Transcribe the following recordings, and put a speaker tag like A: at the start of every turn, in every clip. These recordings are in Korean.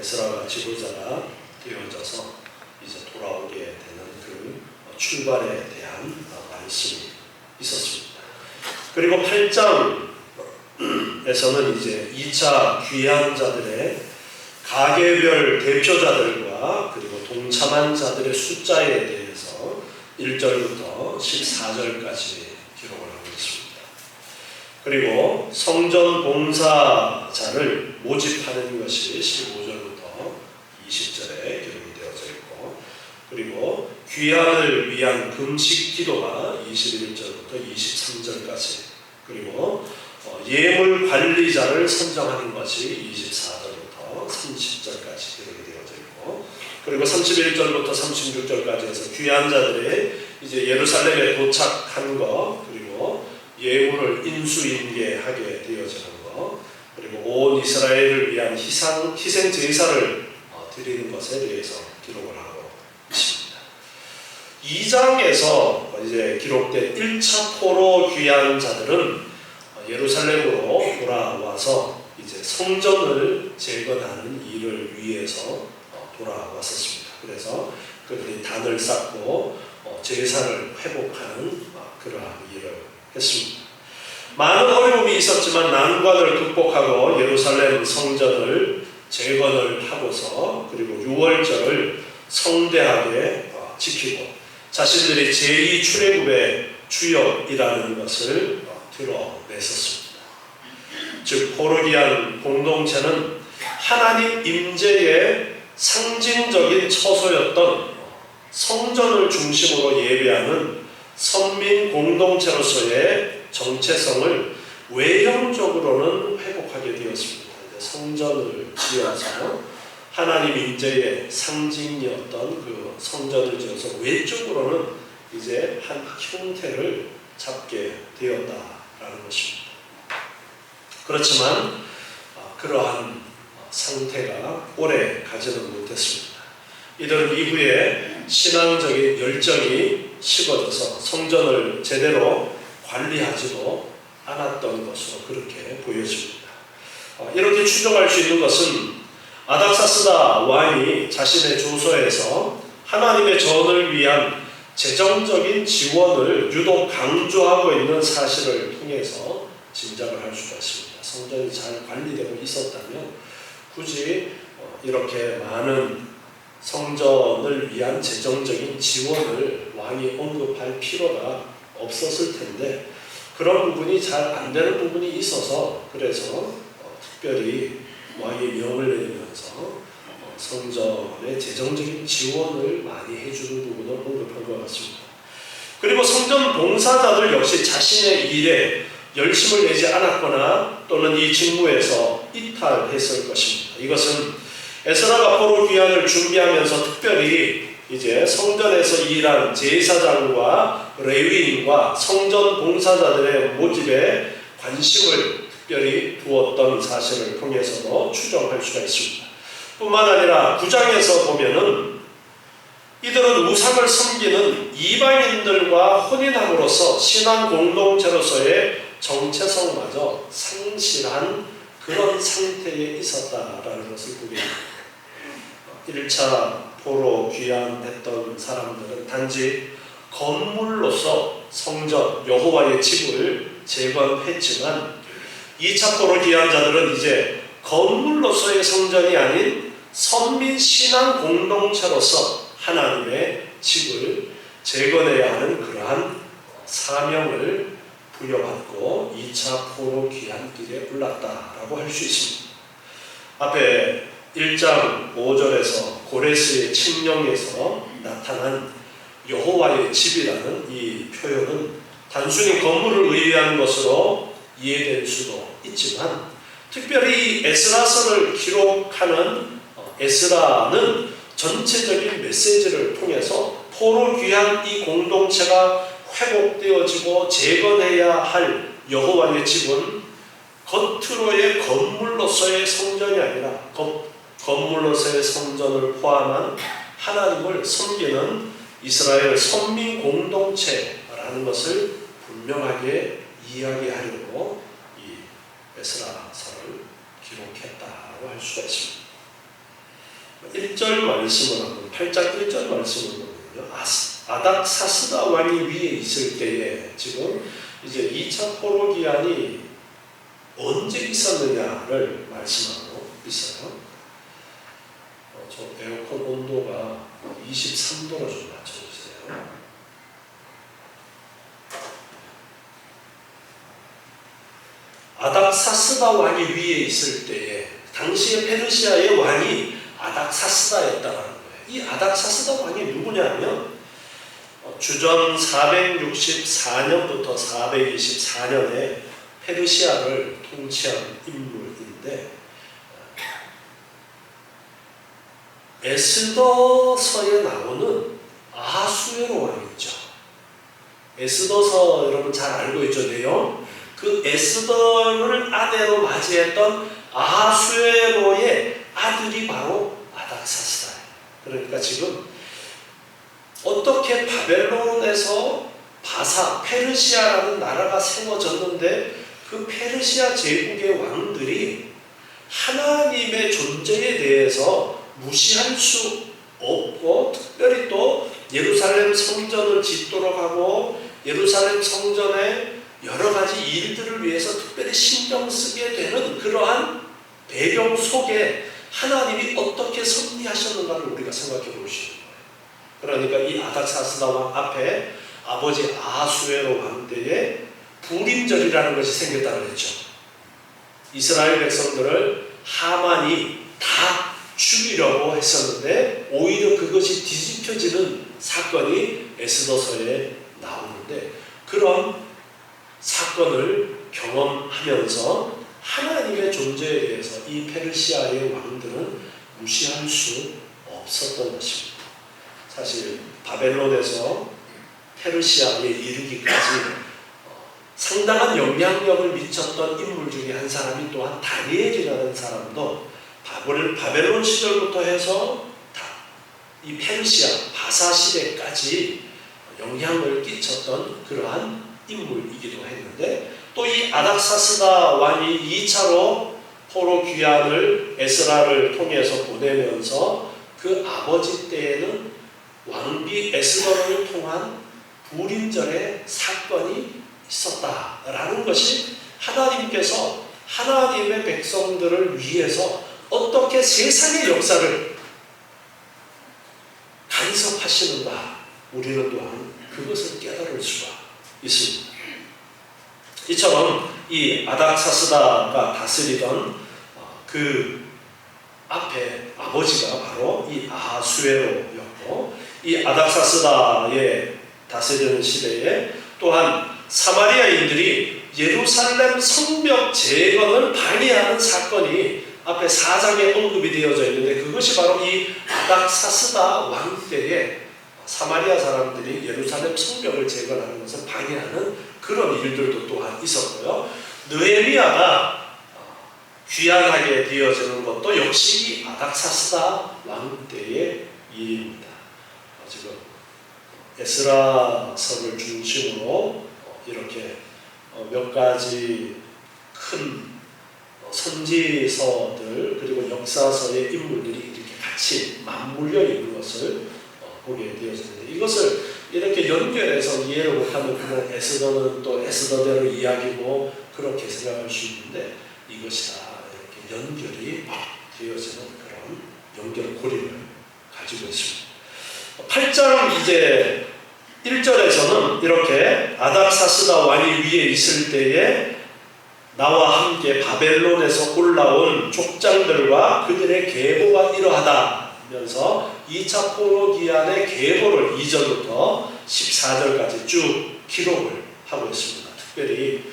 A: 에스라가 지도자가 되어져서 이제 돌아오게 되는 그 출발에 대한 말씀이 있었습니다. 그리고 8장에서는 이제 2차 귀한 자들의 가계별 대표자들과 그리고 동참한 자들의 숫자에 대해서 1절부터 14절까지 기록을 하고 있습니다. 그리고 성전 봉사자를 모집하는 것이 15절부터 20절에 기록이 되어져 있고, 그리고 귀환을 위한 금식 기도가 21절부터 23절까지, 그리고 예물 관리자를 선정하는 것이 24절부터 30절까지 기록이 되어져 있고, 그리고 31절부터 36절까지 해서 귀한 자들이 이제 예루살렘에 도착한 거, 그리고 예물을 인수인계하게 되어지는 거, 그리고 온 이스라엘을 위한 희생 제사를 드리는 것에 대해서 기록을 하고 있습니다. 2장에서 이제 기록된 1차 포로 귀한 자들은 예루살렘으로 돌아와서 이제 성전을 재건하는 일을 위해서 돌아왔었습니다. 그래서 그들이 단을 쌓고 제사를 회복하는 그러한 일을 했습니다. 많은 어려움이 있었지만 난관을 극복하고 예루살렘 성전을 재건을 하고서 그리고 6월절을 성대하게 지키고 자신들이 제2 출애굽의 주역이라는 것을 드러냈었습니다. 즉 포로기한 공동체는 하나님 임재의 상징적인 처소였던 성전을 중심으로 예배하는 선민 공동체로서의 정체성을 외형적으로는 회복하게 되었습니다. 성전을 지어서 하나님 임재의 상징이었던 그 성전을 지어서 외적으로는 이제 한 형태를 잡게 되었다라는 것입니다. 그렇지만 그러한 상태가 오래 가지는 못했습니다. 이들은 이후에 신앙적인 열정이 식어져서 성전을 제대로 관리하지도 않았던 것으로 그렇게 보여집니다. 이렇게 추정할 수 있는 것은 아닥사스다 왕이 자신의 조서에서 하나님의 전을 위한 재정적인 지원을 유독 강조하고 있는 사실을 통해서 짐작을 할 수가 있습니다. 성전이 잘 관리되고 있었다면 굳이 이렇게 많은 성전을 위한 재정적인 지원을 왕이 언급할 필요가 없었을 텐데 그런 부분이 잘 안 되는 부분이 있어서 그래서 특별히 왕이 명을 내리면서 성전의 재정적인 지원을 많이 해주는 부분을 언급한 것 같습니다. 그리고 성전 봉사자들 역시 자신의 일에 열심을 내지 않았거나 또는 이 직무에서 이탈했을 것입니다. 이것은 에스라가 포로 귀환을 준비하면서 특별히 이제 성전에서 일한 제사장과 레위인과 성전 봉사자들의 모집에 관심을 특별히 두었던 사실을 통해서도 추정할 수가 있습니다. 뿐만 아니라 9장에서 보면은 이들은 우상을 섬기는 이방인들과 혼인함으로써 신앙 공동체로서의 정체성마저 상실한 그런 상태에 있었다라는 것을 보게 됩니다. 1차 포로 귀환했던 사람들은 단지 건물로서 성전 여호와의 집을 재건했지만 2차 포로 귀환 자들은 이제 건물로서의 성전이 아닌 선민 신앙 공동체로서 하나님의 집을 재건해야 하는 그러한 사명을 부여받고 2차 포로 귀환길에 올랐다라고 할 수 있습니다. 앞에 1장 5절에서 고레스의 칙령에서 나타난 여호와의 집이라는 이 표현은 단순히 건물을 의미하는 것으로 이해될 수도 있지만 특별히 에스라서를 기록하는 에스라는 전체적인 메시지를 통해서 포로 귀한 이 공동체가 회복되어지고 재건해야 할 여호와의 집은 겉으로의 건물로서의 성전이 아니라 건물로서의 성전을 포함한 하나님을 섬기는 이스라엘 선민 공동체라는 것을 분명하게 이야기하려고 이 에스라서를 기록했다고 할 수가 있습니다. 1절 말씀을 하면 8장 1절 말씀을 보면요. 아닥사스다 왕이 위에 있을 때에 지금 이제 2차 포로 기한이 언제 있었느냐를 말씀하고 있어요. 저 에어컨 온도가 23도로 좀 맞춰주세요. 아닥사스다 왕이 위에 있을 때에 당시의 페르시아의 왕이 아닥사스다였다는 거예요. 이 아닥사스다 왕이 누구냐면 주전 464년부터 424년에 페르시아를 통치한 인물인데 에스더서에 나오는 아하수에로 왕이죠. 에스더서 여러분 잘 알고 있죠, 내용? 그 에스더를 아내로 맞이했던 아하수에로의 아들이 바로 아닥사스다예요. 그러니까 지금 어떻게 바벨론에서 페르시아라는 나라가 세워졌는데 그 페르시아 제국의 왕들이 하나님의 존재에 대해서 무시할 수 없고 특별히 또 예루살렘 성전을 짓도록 하고 예루살렘 성전의 여러 가지 일들을 위해서 특별히 신경 쓰게 되는 그러한 배경 속에 하나님이 어떻게 섭리하셨는가를 우리가 생각해 볼 수 있는 거예요. 그러니까 이 아닥사스다 왕 앞에 아버지 아하수에로 왕 때에 불임절이라는 것이 생겼다고 그랬죠. 이스라엘 백성들을 하만이 다 죽이려고 했었는데 오히려 그것이 뒤집혀지는 사건이 에스더서에 나오는데 그런 사건을 경험하면서 하나님의 존재에 대해서 이 페르시아의 왕들은 무시할 수 없었던 것입니다. 사실 바벨론에서 페르시아에 이르기까지 상당한 영향력을 미쳤던 인물 중에 한 사람이 또한 다니엘이라는 사람도 바벨론 시절부터 해서 이 페르시아 바사 시대까지 영향을 끼쳤던 그러한 인물이기도 했는데 또 이 아닥사스다 왕이 2차로 포로 귀환을 에스라를 통해서 보내면서 그 아버지 때에는 왕비 에스더를 통한 불임절의 사건이 있었다라는 것이 하나님께서 하나님의 백성들을 위해서 어떻게 세상의 역사를 간섭하시는가 우리는 또한 그것을 깨달을 수가 있습니다. 이처럼 이 아닥사스다가 다스리던 그 앞에 아버지가 바로 이 아하수에로였고 이 아닥사스다의 다스리는 시대에 또한 사마리아인들이 예루살렘 성벽 재건을 방해하는 사건이 앞에 4장에 언급이 되어져 있는데 그것이 바로 이 아닥사스다 왕 때에 사마리아 사람들이 예루살렘 성벽을 재건하는 것을 방해하는 그런 일들도 또한 있었고요. 느헤미야가 귀환하게 되어지는 것도 역시 이 아닥사스다 왕 때의 일입니다. 지금 에스라서를 중심으로 이렇게 몇 가지 큰 선지서들 그리고 역사서의 인물들이 이렇게 같이 맞물려 있는 것을 보게 되어졌는데 이것을 이렇게 연결해서 이해를 못하면 그냥 에스더는 또 에스더대로 이야기고 그렇게 생각할 수 있는데 이것이 다 이렇게 연결이 되어지는 그런 연결고리를 가지고 있습니다. 8장 이제 1절에서는 이렇게 아닥사스다 왕이 위에 있을 때에 나와 함께 바벨론에서 올라온 족장들과 그들의 계보가 이러하다면서 2차 포로 기한의 계보를 2절부터 14절까지 쭉 기록을 하고 있습니다. 특별히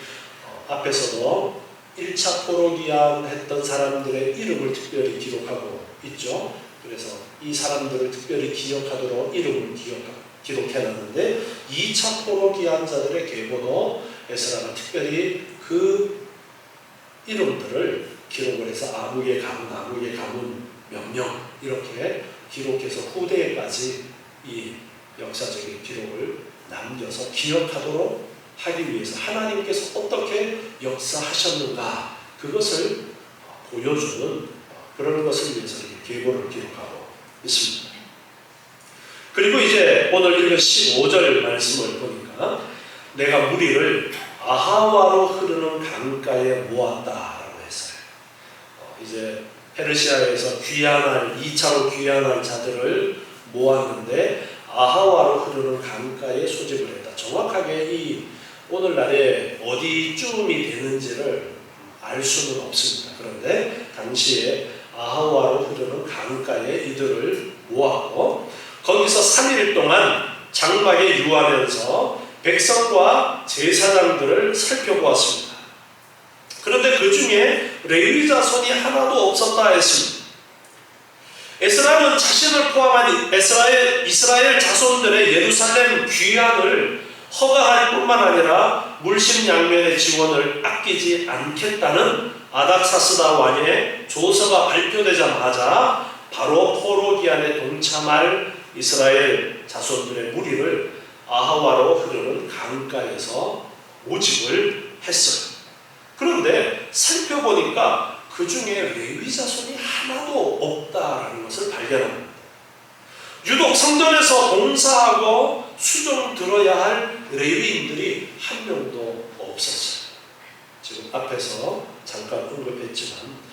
A: 앞에서도 1차 포로 기한 했던 사람들의 이름을 특별히 기록하고 있죠. 그래서 이 사람들을 특별히 기억하도록 이름을 기록해놨는데 2차 포로 기한자들의 계보도 에스라가 특별히 그 이름들을 기록을 해서 아무의 가문 몇 명 이렇게 기록해서 후대에까지 이 역사적인 기록을 남겨서 기억하도록 하기 위해서 하나님께서 어떻게 역사하셨는가 그것을 보여주는 그런 것을 위해서 이렇게 계보를 기록하고 있습니다. 그리고 이제 오늘 읽은 15절 말씀을 보니까 내가 무리를 아하와로 흐르는 강가에 모았다라고 했어요. 이제 페르시아에서 귀환할 2차로 귀환할 자들을 모았는데 아하와로 흐르는 강가에 소집을 했다. 정확하게 이 오늘날에 어디쯤이 되는지를 알 수는 없습니다. 그런데 당시에 아하와로 흐르는 강가에 이들을 모았고 거기서 3일 동안 장막에 유하면서 백성과 제사장들을 살펴보았습니다. 그런데 그 중에 레위 자손이 하나도 없었다 했습니다. 에스라는 자신을 포함한 이스라엘 자손들의 예루살렘 귀환을 허가할 뿐만 아니라 물심양면의 지원을 아끼지 않겠다는 아닥사스다 왕의 조서가 발표되자마자 바로 포로 기한에 동참할 이스라엘 자손들의 무리를 아하와로 흐르는 강가에서 모집을 했어요. 그런데 살펴보니까 그 중에 레위 자손이 하나도 없다라는 것을 발견합니다. 유독 성전에서 봉사하고 수종 들어야 할 레위인들이 한 명도 없었어요. 지금 앞에서 잠깐 언급했지만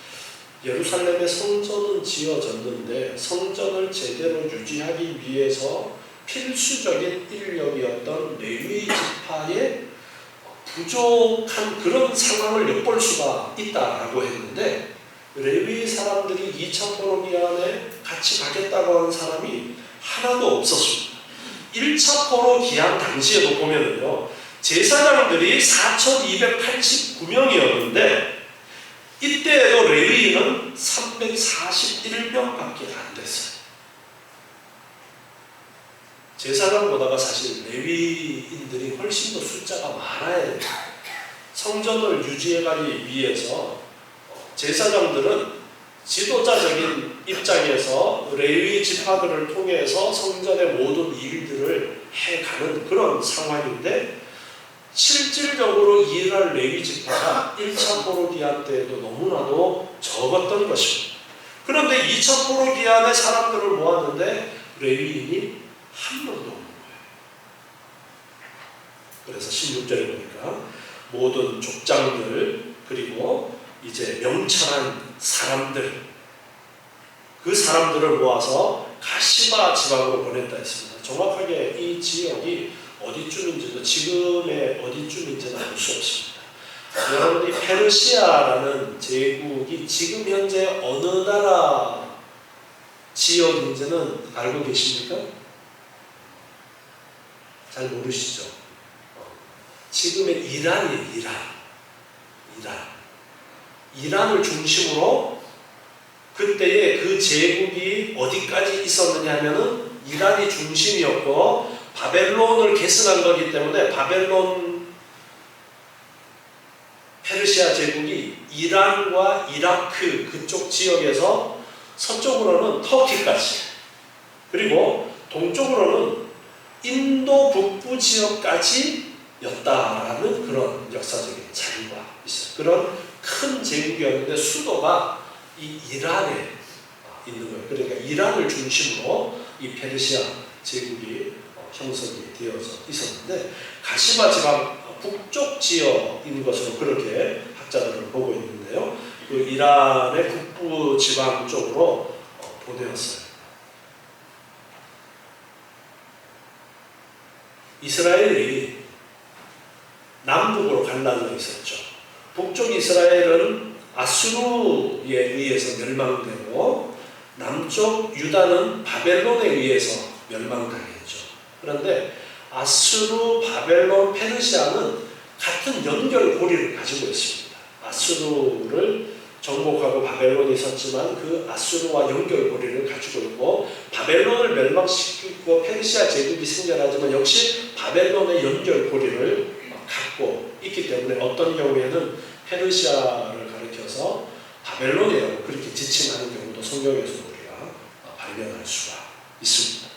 A: 예루살렘의 성전은 지어졌는데 성전을 제대로 유지하기 위해서 필수적인 인력이었던 레위 지파의 부족한 그런 상황을 엿볼 수가 있다라고 했는데 레위 사람들이 2차 포로 기한에 같이 가겠다고 하는 사람이 하나도 없었습니다. 1차 포로 기한 당시에도 보면은요, 제사장들이 4,289명이었는데 이때에도 레위인은 341명밖에 안 됐어요. 제사장보다가 사실 레위인들이 훨씬 더 숫자가 많아야 돼요. 성전을 유지해가기 위해서 제사장들은 지도자적인 입장에서 레위 지파들을 통해서 성전의 모든 일들을 해가는 그런 상황인데 실질적으로 일할 레위 지파가 1차 포로 기한 때에도 너무나도 적었던 것입니다. 그런데 2차 포로 기한에 사람들을 모았는데 레위인이 한 명도 없는 거예요. 그래서 16절에 보니까 모든 족장들 그리고 이제 명철한 사람들 그 사람들을 모아서 가시바 지방으로 보냈다 했습니다. 정확하게 이 지역이 어디쯤인지도 지금의 어디쯤인지는 알 수 없습니다. 여러분이 페르시아라는 제국이 지금 현재 어느 나라 지역인지는 알고 계십니까? 잘 모르시죠? 지금의 이란이에요. 이란을 중심으로 그때의 그 제국이 어디까지 있었느냐 하면은 이란이 중심이었고 바벨론을 계승한 거기 때문에 페르시아 제국이 이란과 이라크 그쪽 지역에서 서쪽으로는 터키까지 그리고 동쪽으로는 인도 북부 지역까지 였다라는 그런 역사적인 자료가 있어요. 그런 큰 제국이었는데 수도가 이 이란에 있는 거예요. 그러니까 이란을 중심으로 이 페르시아 제국이 형성이 되어서 있었는데 가시바 지방 북쪽 지역인 것으로 그렇게 학자들은 보고 있는데요. 그 이란의 북부 지방 쪽으로 보내었어요. 이스라엘이 남북으로 갈라져 있었죠. 북쪽 이스라엘은 아수르에 의해서 멸망되고 남쪽 유다는 바벨론에 의해서 멸망당했죠. 그런데 아수르, 바벨론, 페르시아는 같은 연결고리를 가지고 있습니다. 아수르를 정복하고 바벨론이 섰지만 그 아수르와 연결고리를 가지고 있고 바벨론을 멸망시키고 페르시아 제국이 생겨나지만 역시 바벨론의 연결고리를 갖고 있기 때문에 어떤 경우에는 페르시아를 가리켜서 바벨론이라고 그렇게 지칭하는 경우도 성경에서 우리가 발견할 수가 있습니다.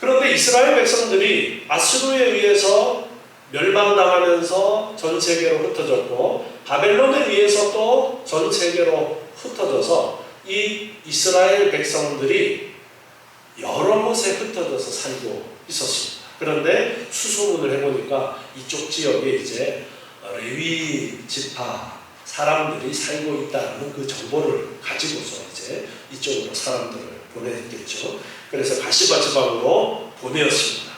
A: 그런데 이스라엘 백성들이 아수르에 의해서 멸망당하면서 전 세계로 흩어졌고 바벨론에 의해서 또 전 세계로 흩어져서 이 이스라엘 백성들이 여러 곳에 흩어져서 살고 있었습니다. 그런데 수소문을 해보니까 이쪽 지역에 이제 레위 지파 사람들이 살고 있다는 그 정보를 가지고서 이제 이쪽으로 사람들을 보냈겠죠. 그래서 가시바 지방으로 보내었습니다.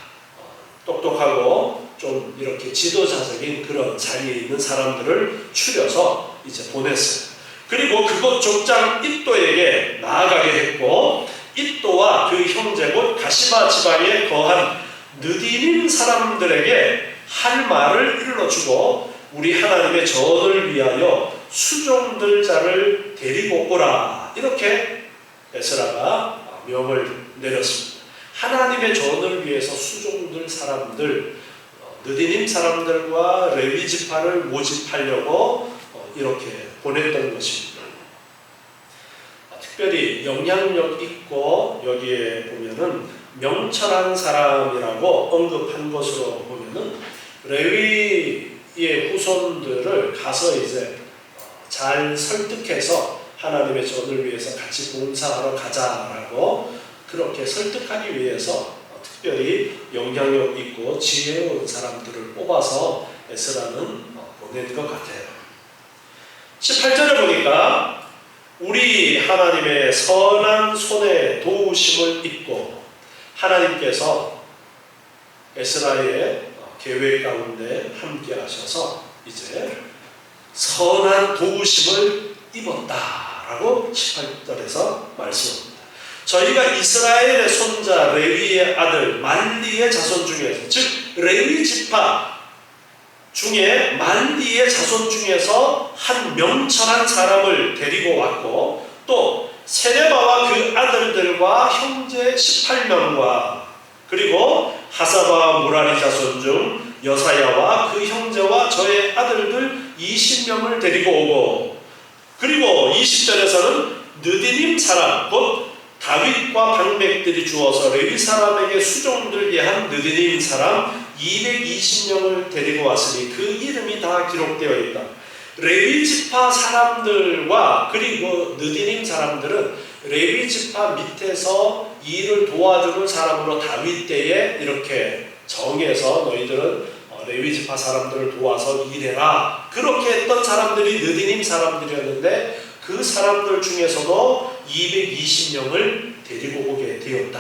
A: 똑똑하고 좀 이렇게 지도자적인 그런 자리에 있는 사람들을 추려서 이제 보냈어요. 그리고 그곳 족장 id도에게 나아가게 했고, id도와 그 형제 곧 가시바 지방에 거한 느디님 사람들에게 할 말을 일러주고 우리 하나님의 전을 위하여 수종들 자를 데리고 오라, 이렇게 에스라가 명을 내렸습니다. 하나님의 전을 위해서 수종들 사람들, 느디님 사람들과 레위 지파를 모집하려고 이렇게 보냈던 것입니다. 특별히 영향력 있고 여기에 보면은 명철한 사람이라고 언급한 것으로 보면은 레위의 후손들을 가서 이제 잘 설득해서 하나님의 전을 위해서 같이 봉사하러 가자라고 그렇게 설득하기 위해서 특별히 영향력 있고 지혜로운 사람들을 뽑아서 에스라는 보낸 것 같아요. 18절에 보니까 우리 하나님의 선한 손에 도우심을 입고 하나님께서 에스라의 계획 가운데 함께 하셔서 이제 선한 도우심을 입었다라고 18절에서 말씀합니다. 저희가 이스라엘의 손자 레위의 아들 말리의 자손 중에서, 즉 레위 지파 중에 말리의 자손 중에서 한 명철한 사람을 데리고 왔고, 또 세레바와 그 아들들과 형제 18명과 그리고 하사바와 무라리 자손 중 여사야와 그 형제와 저의 아들들 20명을 데리고 오고, 그리고 20절에서는 느디님 사람 곧 다윗과 방백들이 주어서 레위 사람에게 수종들게 한 느디님 사람 220명을 데리고 왔으니 그 이름이 다 기록되어 있다. 레위 지파 사람들과 그리고 느디님 사람들은 레위 지파 밑에서 일을 도와주는 사람으로 다윗 때에 이렇게 정해서 너희들은 레위 지파 사람들을 도와서 일해라, 그렇게 했던 사람들이 느디님 사람들이었는데 그 사람들 중에서도 220명을 데리고 오게 되었다라는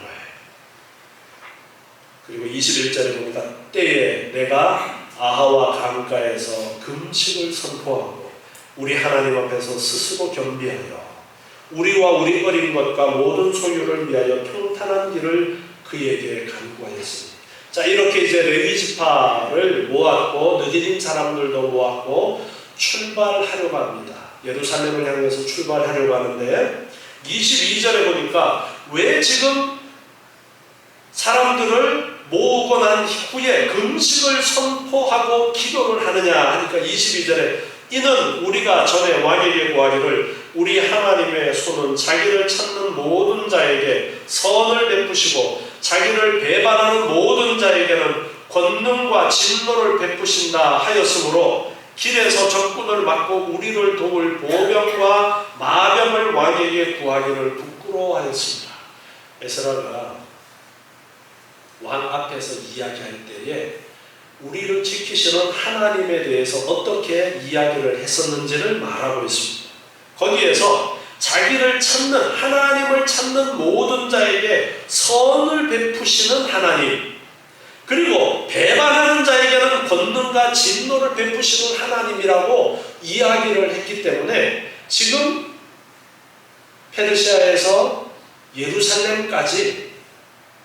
A: 거예요. 그리고 21절에 보니까 때에 내가 아하와 강가에서 금식을 선포하고 우리 하나님 앞에서 스스로 겸비하여 우리와 우리 어린 것과 모든 소유를 위하여 평탄한 길을 그에게 간구하였습니다. 자, 이렇게 이제 레위 지파를 모았고 느디님 사람들도 모았고 출발하려고 합니다. 예루살렘을 향해서 출발하려고 하는데 22절에 보니까 왜 지금 사람들을 모으고 난 후에 금식을 선포하고 기도를 하느냐 하니까 22절에 이는 우리가 전에 왕에게 구하기를 우리 하나님의 손은 자기를 찾는 모든 자에게 선을 베푸시고 자기를 배반하는 모든 자에게는 권능과 진노를 베푸신다 하였으므로 길에서 적군을 막고 우리를 도울 보병과 마병을 왕에게 구하기를 부끄러워하였습니다. 에스라가 왕 앞에서 이야기할 때에 우리를 지키시는 하나님에 대해서 어떻게 이야기를 했었는지를 말하고 있습니다. 거기에서 자기를 찾는, 하나님을 찾는 모든 자에게 선을 베푸시는 하나님, 그리고 배반하는 자에게는 권능과 진노를 베푸시는 하나님이라고 이야기를 했기 때문에 지금 페르시아에서 예루살렘까지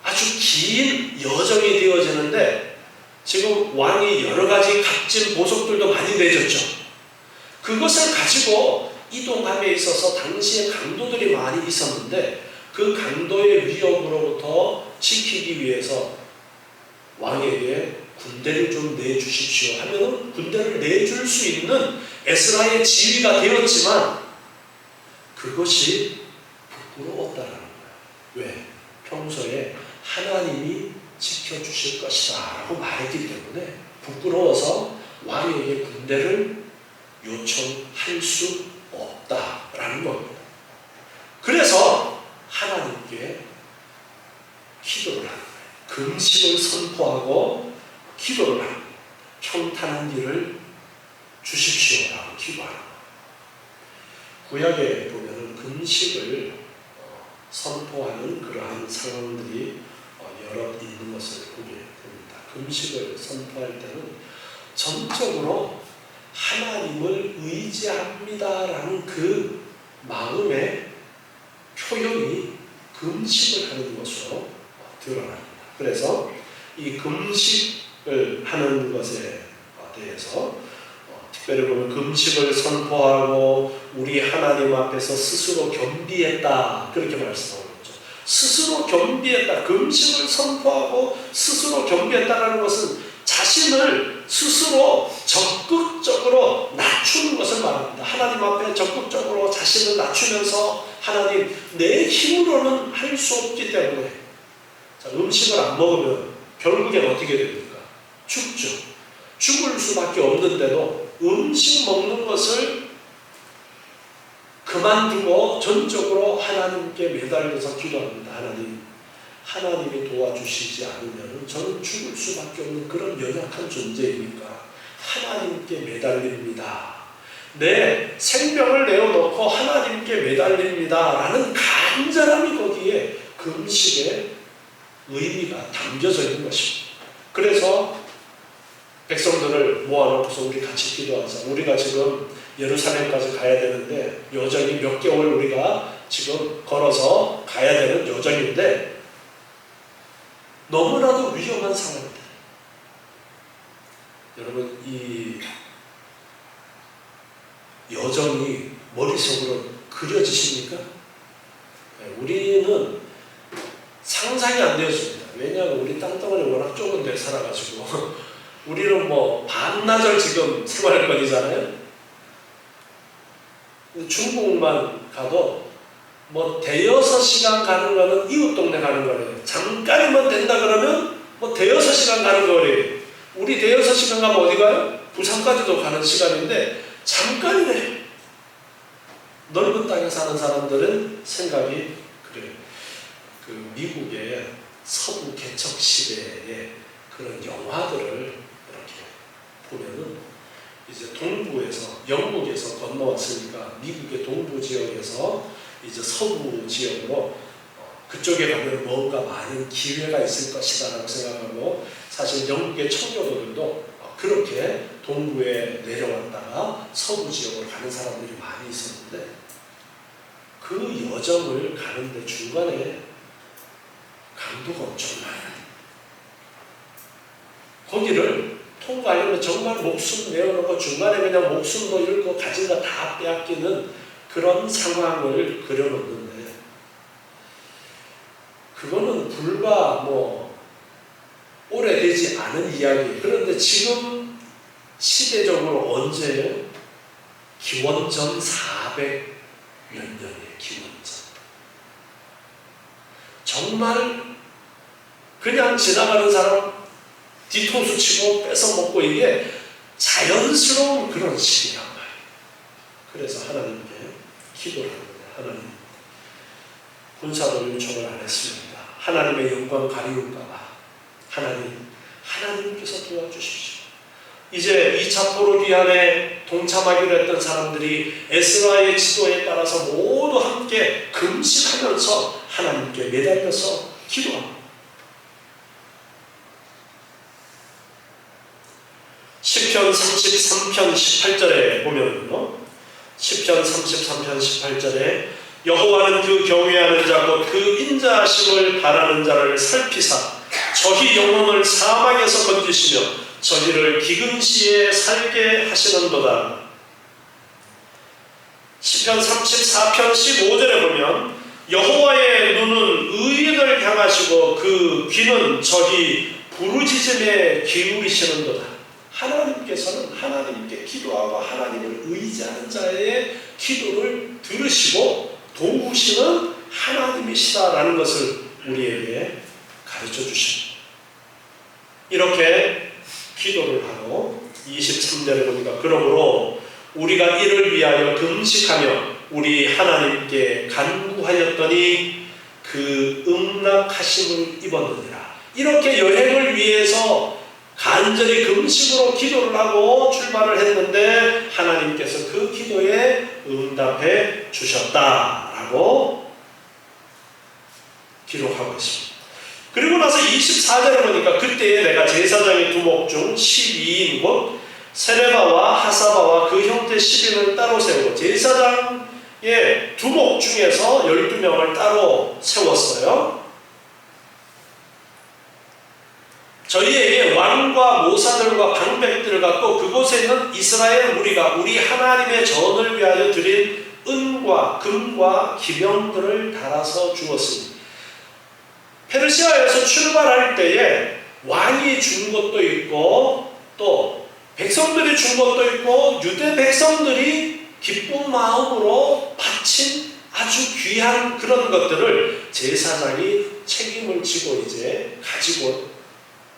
A: 아주 긴 여정이 되어지는데 지금 왕이 여러 가지 값진 보석들도 많이 내줬죠. 그것을 가지고 이동함에 있어서 당시에 강도들이 많이 있었는데 그 강도의 위협으로부터 지키기 위해서 왕에게 군대를 좀 내주십시오 하면은 군대를 내줄 수 있는 에스라의 지위가 되었지만 그것이 부끄러웠다라는 거예요. 왜? 평소에 하나님이 지켜주실 것이다 라고 말했기 때문에 부끄러워서 왕에게 군대를 요청할 수 없다 라는 겁니다. 그래서 하나님께 기도를 하는 거예요. 금식을 선포하고 기도를 하는 거예요. 평탄한 일을 주십시오라고 기도하는 거예요. 구약에 보면은 금식을 선포하는 그러한 상황들이 여러 있는 것을 보게 됩니다. 금식을 선포할 때는 전적으로 하나님을 의지합니다라는 그 마음의 표현이 금식을 하는 것으로 드러납니다. 그래서 이 금식을 하는 것에 대해서 특별히 보면 금식을 선포하고 우리 하나님 앞에서 스스로 겸비했다 그렇게 말씀하고 있죠. 스스로 겸비했다. 금식을 선포하고 스스로 겸비했다라는 것은 자신을 스스로 적극적으로 낮추는 것을 말합니다. 하나님 앞에 적극적으로 자신을 낮추면서 하나님 내 힘으로는 할 수 없기 때문에 자, 음식을 안 먹으면 결국엔 어떻게 됩니까? 죽죠. 죽을 수밖에 없는데도 음식 먹는 것을 그만두고 전적으로 하나님께 매달려서 기도합니다. 하나님이 도와주시지 않으면 저는 죽을 수밖에 없는 그런 연약한 존재이니까 하나님께 매달립니다. 내 생명을 내어놓고 하나님께 매달립니다. 라는 간절함이 거기에 금식의 의미가 담겨져 있는 것입니다. 그래서 백성들을 모아놓고서 우리 같이 기도하자. 우리가 지금 예루살렘까지 가야 되는데 여정이 몇 개월 우리가 지금 걸어서 가야 되는 여정인데 너무나도 위험한 상황입니다. 여러분 이 여정이 머릿속으로 그려지십니까? 우리는 상상이 안 되었습니다. 왜냐하면 우리 땅덩어리 워낙 좁은 데 살아가지고 우리는 뭐 반나절 지금 생활권이잖아요. 중국만 가도 뭐 대여섯 시간 가는 거는 이웃 동네 가는 거래요. 잠깐이면 된다 그러면 뭐 대여섯 시간 가는 거래요. 우리 대여섯 시간 가면 어디 가요? 부산까지도 가는 시간인데 잠깐이래. 넓은 땅에 사는 사람들은 생각이 그래요. 그 미국의 서부 개척 시대의 그런 영화들을 이렇게 보면은 이제 동부에서 영국에서 건너왔으니까 미국의 동부 지역에서 이제 서부 지역으로 그쪽에 가면 뭔가 많은 기회가 있을 것이다라고 생각하고 사실 영국의 청교도들도 그렇게 동부에 내려왔다가 서부 지역으로 가는 사람들이 많이 있었는데 그 여정을 가는데 중간에 강도가 엄청나요. 거기를 통과하려면 정말 목숨 내어놓고 중간에 그냥 목숨도 잃고 가진 거 다 빼앗기는 그런 상황을 그려놓는데 그거는 불과 뭐 오래되지 않은 이야기. 그런데 지금 시대적으로 언제예요? 기원전 400몇 년이에요. 기원전. 정말 그냥 지나가는 사람 뒤통수 치고 뺏어 먹고 이게 자연스러운 그런 시기란 말이에요. 그래서 하나님께 기도를 합니다. 하나님, 군사도 요청을 안 했습니다. 하나님의 영광 가리울까봐 하나님께서 도와주십시오. 이제 2차 포로기한에 동참하기로 했던 사람들이 에스라의 지도에 따라서 모두 함께 금식하면서 하나님께 매달려서 기도합니다. 시편 33편 18절에 보면요. 시편 33편 18절에 여호와는 그 경외하는 자고 그 인자하심을 바라는 자를 살피사 저희 영혼을 사망에서 건지시며 저희를 기근 시에 살게 하시는도다. 시편 34편 15절에 보면 여호와의 눈은 의인을 향하시고 그 귀는 저희 부르짖음에 기울이시는도다. 하나님께서는 하나님께 기도하고 하나님을 의지하는 자의 기도를 들으시고 도우시는 하나님이시다라는 것을 우리에게 가르쳐 주십니다. 이렇게 기도를 하고 23절에 보니까 그러므로 우리가 이를 위하여 금식하며 우리 하나님께 간구하였더니 그 응답하심을 입었느니라. 이렇게 여행을 위해서 간절히 금식으로 기도를 하고 출발을 했는데 하나님께서 그 기도에 응답해 주셨다라고 기록하고 있습니다. 그리고 나서 24절에 보니까 그때에 내가 제사장의 두목 중 12인 곧 세레바와 하사바와 그 형제 10인을 따로 세우고 제사장의 두목 중에서 12명을 따로 세웠어요. 저희에게 왕과 모사들과 방백들과 또 그곳에 있는 이스라엘 무리가 우리 하나님의 전을 위하여 드린 은과 금과 기병들을 달아서 주었습니다. 페르시아에서 출발할 때에 왕이 준 것도 있고 또 백성들이 준 것도 있고 유대 백성들이 기쁜 마음으로 바친 아주 귀한 그런 것들을 제사장이 책임을 지고 이제 가지고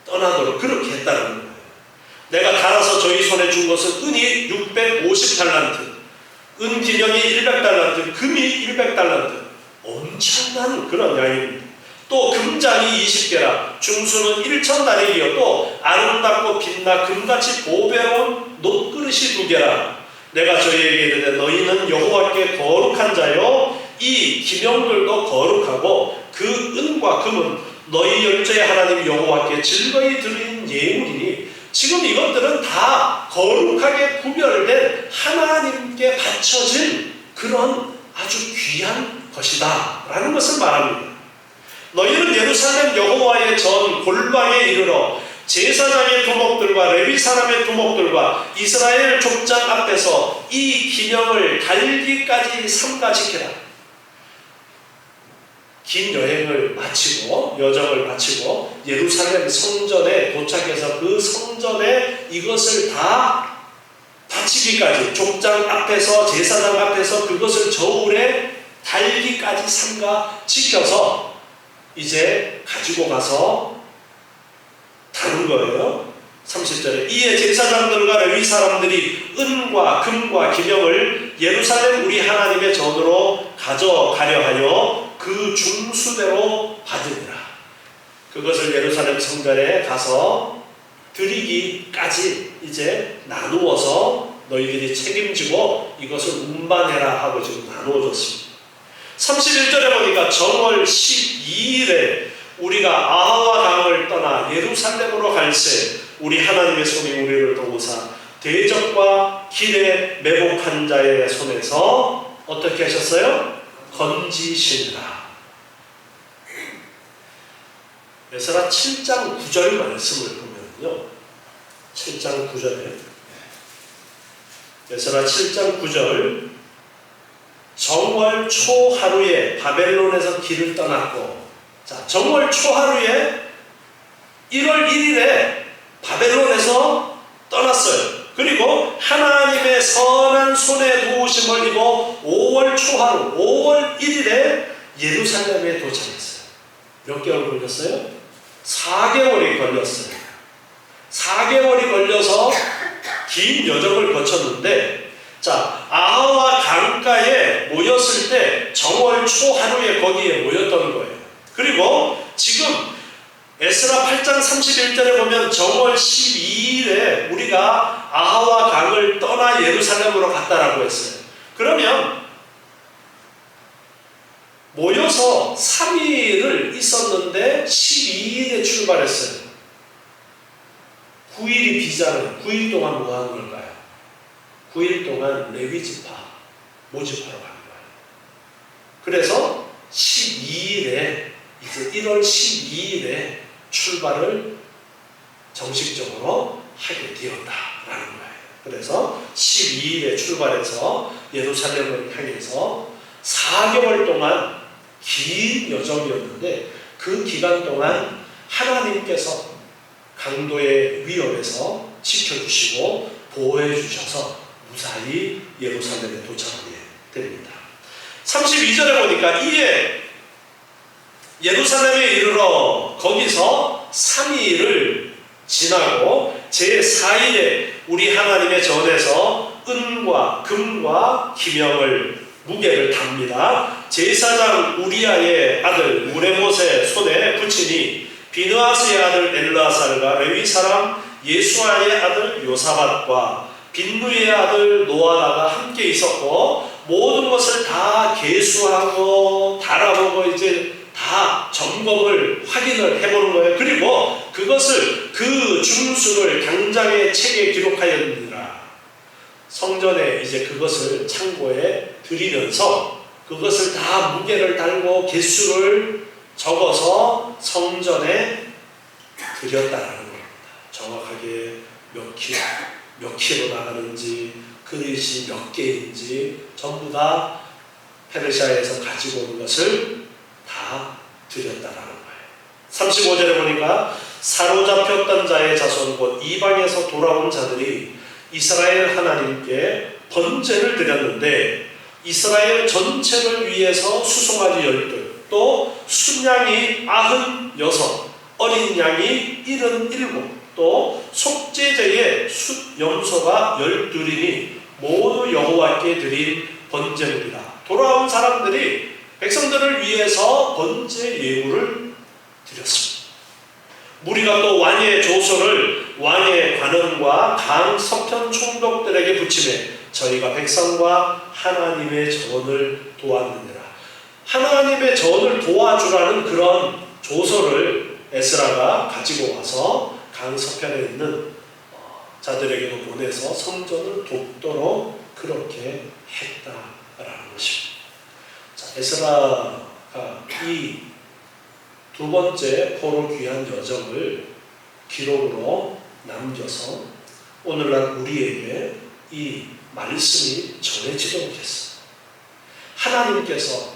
A: 떠나도록 그렇게 했다는 거예요. 내가 달아서 저희 손에 준 것은 은이 650달란트, 은 기념이 100달란트, 금이 100달란트, 엄청난 그런 양입니다. 또 금장이 20개라, 중수는 1000다리이요, 또 아름답고 빛나 금같이 보배로운 놋그릇이 2개라. 내가 저희에게 이르되 너희는 여호와께 거룩한 자요, 이 기명들도 거룩하고 그 은과 금은 너희 열조의 하나님 여호와께 즐거이 드린 예물이니 지금 이것들은 다 거룩하게 구별된 하나님께 바쳐진 그런 아주 귀한 것이다 라는 것을 말합니다. 너희는 예루살렘 여호와의 전 골방에 이르러 제사장의 두목들과 레위 사람의 두목들과 이스라엘 족장 앞에서 이 기념을 달기까지 삼가지키라. 긴 여행을 마치고 여정을 마치고 예루살렘 성전에 도착해서 그 성전에 이것을 다 바치기까지 족장 앞에서 제사장 앞에서 그것을 저울에 달기까지 삼가 지켜서 이제 가지고 가서 다룬 거예요. 30절에 이에 제사장들과 레위 사람들이 은과 금과 기명을 예루살렘 우리 하나님의 전으로 가져가려 하여 그 중수대로 받으니라. 그것을 예루살렘 성전에 가서 드리기까지 이제 나누어서 너희들이 책임지고 이것을 운반해라 하고 지금 나누어졌습니다. 31절에 보니까 정월 12일에 우리가 아하와 강을 떠나 예루살렘으로 갈새 우리 하나님의 손이 우리를 도우사 대적과 길에 매복한 자의 손에서 어떻게 하셨어요? 건지시니라. 에스라 7장 9절 말씀을 보면요, 7장 9절에 에스라 7장 9절 정월 초 하루에 바벨론에서 길을 떠났고, 자, 정월 초 하루에 1월 1일에 바벨론에서 떠났어요. 그리고 하나님의 선한 손에 도우심을 입어 5월 초하루 5월 1일에 예루살렘에 도착했어요. 몇 개월 걸렸어요? 4개월이 걸렸어요. 4개월이 걸려서 긴 여정을 거쳤는데, 자, 아하와 강가에 모였을 때 정월 초하루에 거기에 모였던 거예요. 그리고 지금 에스라 8장 31절에 보면 정월 12일에 우리가 아하와 강을 떠나 예루살렘으로 갔다라고 했어요. 그러면 모여서 3일을 있었는데 12일에 출발했어요. 9일이 비잖아요. 9일 동안 뭐 하는 걸까요? 9일 동안 레위지파 모집하러 가는 거예요. 그래서 12일에 이제 1월 12일에 출발을 정식적으로 하게 되었다라는 거예요. 그래서 12일에 출발해서 예루살렘을 향해서 4개월 동안 긴 여정이었는데 그 기간 동안 하나님께서 강도의 위협에서 지켜주시고 보호해 주셔서 무사히 예루살렘에 도착하게 됩니다. 32절에 보니까 이에 예루살렘에 이르러 거기서 3일을 지나고 제4일에 우리 하나님의 전에서 은과 금과 기명을 무게를 답니다. 제사장 우리아의 아들 무레못의 손에 붙이니 비느하스의 아들 엘르아살과 레위 사람 예수아의 아들 요사밧과 빈누의 아들 노아다가 함께 있었고 모든 것을 다 계수하고 달아보고 이제 다 점검을 확인을 해보는 거예요. 그리고 그것을 그 중수를 당장의 책에 기록하였느니라. 성전에 이제 그것을 창고에 드리면서 그것을 다 무게를 달고 개수를 적어서 성전에 드렸다라는 겁니다. 정확하게 몇 킬로 나가는지 그릇이 몇 개인지 전부 다 페르시아에서 가지고 온 것을 다 드렸다라는 거예요. 35절에 보니까 사로잡혔던 자의 자손 곧 이방에서 돌아온 자들이 이스라엘 하나님께 번제를 드렸는데 이스라엘 전체를 위해서 수송아지 12, 또 순양이 96, 어린 양이 77, 또 속죄제의 숫염소가 12이니 모두 여호와께 드린 번제물이라. 돌아온 사람들이 백성들을 위해서 번제 예물을 드렸습니다. 무리가 또 왕의 조서를 왕의 관원과 강 서편 총독들에게 붙이매 저희가 백성과 하나님의 전을 도왔느니라. 하나님의 전을 도와주라는 그런 조서를 에스라가 가지고 와서 강 서편에 있는 자들에게도 보내서 성전을 돕도록 그렇게 했다라는 것입니다. 자, 에스라가 이 두 번째 포로 귀한 여정을 기록으로 남겨서 오늘날 우리에게 이 말씀이 전해지도록 했어요. 하나님께서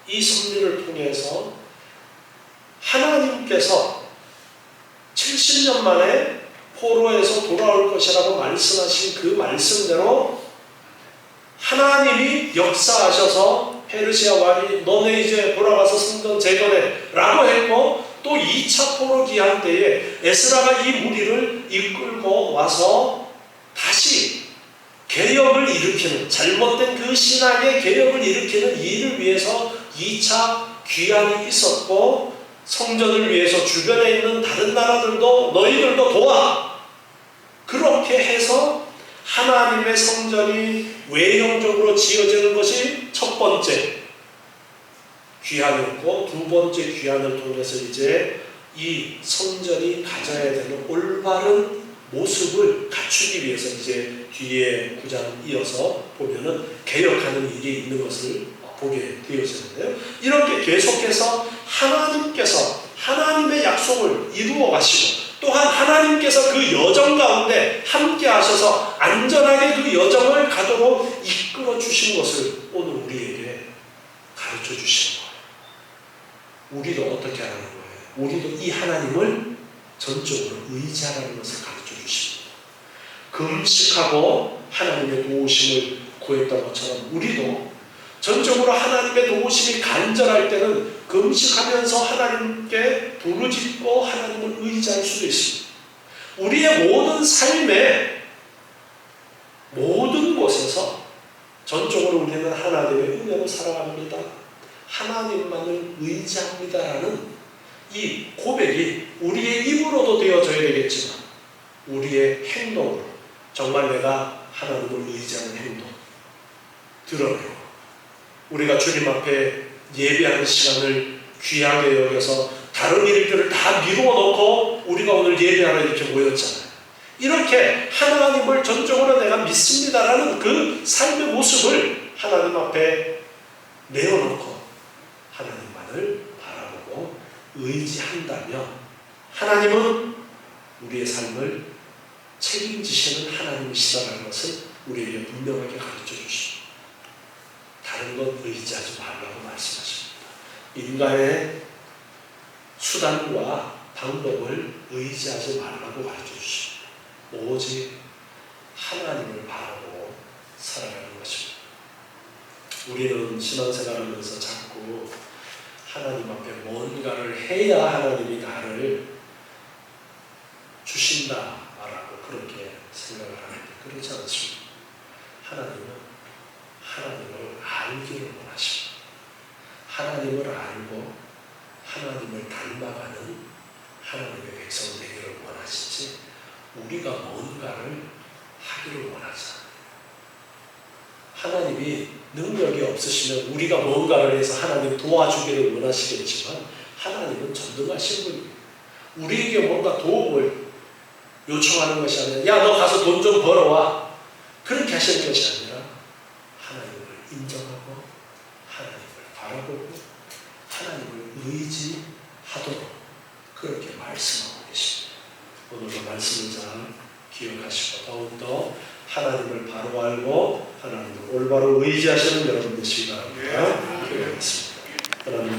A: 이 섭리를 통해서 하나님께서 70년 만에 포로에서 돌아올 것이라고 말씀하신 그 말씀대로 하나님이 역사하셔서 페르시아 왕이 너네 이제 돌아가서 성전 재건해 라고 했고, 또 2차 포로 기한 때에 에스라가 이 무리를 이끌고 와서 다시 개혁을 일으키는, 잘못된 그 신앙의 개혁을 일으키는 일을 위해서 2차 귀환이 있었고, 성전을 위해서 주변에 있는 다른 나라들도 너희들도 도와, 그렇게 해서 하나님의 성전이 외형적으로 지어지는 것이 첫 번째 귀환이었고, 두 번째 귀환을 통해서 이제 이 성전이 가져야 되는 올바른 모습을 갖추기 위해서 이제 뒤에 9장 이어서 보면은 개혁하는 일이 있는 것을 보게 되어지는데요. 이렇게 계속해서 하나님께서 하나님의 약속을 이루어 가시고, 또한 하나님께서 그 여정 가운데 함께 하셔서 안전하게 그 여정을 가도록 이끌어 주신 것을 오늘 우리에게 가르쳐 주시는 거예요. 우리도 어떻게 하는 거예요? 우리도 이 하나님을 전적으로 의지하라는 것을 가르쳐 주십니다. 금식하고 하나님의 도우심을 구했던 것처럼 우리도 전적으로 하나님의 도우심이 간절할 때는 금식하면서 하나님께 부르짖고 하나님을 의지할 수도 있습니다. 우리의 모든 삶의 모든 곳에서 전적으로 우리는 하나님의 은혜로 살아갑니다. 하나님만을 의지합니다라는 이 고백이 우리의 입으로도 되어져야 되겠지만 우리의 행동으로 정말 내가 하나님을 의지하는 행동 드러내고, 우리가 주님 앞에 예배하는 시간을 귀하게 여겨서 다른 일들을 다 미루어 놓고 우리가 오늘 예배하러 이렇게 모였잖아요. 이렇게 하나님을 전적으로 내가 믿습니다라는 그 삶의 모습을 하나님 앞에 내어놓고 하나님만을 바라보고 의지한다면 하나님은 우리의 삶을 책임지시는 하나님이시다라는 것을 우리에게 분명하게 가르쳐 주십니다. 다른 것 의지하지 말라고 말씀하십니다. 인간의 수단과 방법을 의지하지 말라고 가르쳐 주십니다. 오직 하나님을 바라보고 살아가는 것입니다. 우리는 신앙생활하면서 자꾸 하나님 앞에 뭔가를 해야 하나님이 나를 주신다라고 그렇게 생각을 하는데 그렇지 않습니다. 하나님은 하나님을 알기를 원하십니다. 하나님을 알고 하나님을 닮아가는 하나님의 백성 되기를 원하시지 우리가 뭔가를 하기를 원하지 않아요. 하나님이 능력이 없으시면 우리가 뭔가를 해서 하나님 도와주기를 원하시겠지만 하나님은 전능하신 분이에요. 우리에게 뭔가 도움을 요청하는 것이 아니라 야 너 가서 돈 좀 벌어와 그렇게 하시는 것이 아니라 하나님을 인정하고 하나님을 바라보고 하나님을 의지하도록 그렇게 말씀하고 계십니다. 오늘도 말씀을 잘 기억하시고 더욱더 하나님을 바로 알고 하나님을 올바로 의지하시는 여러분 되시기 바랍니다. 기도하겠습니다. 하나님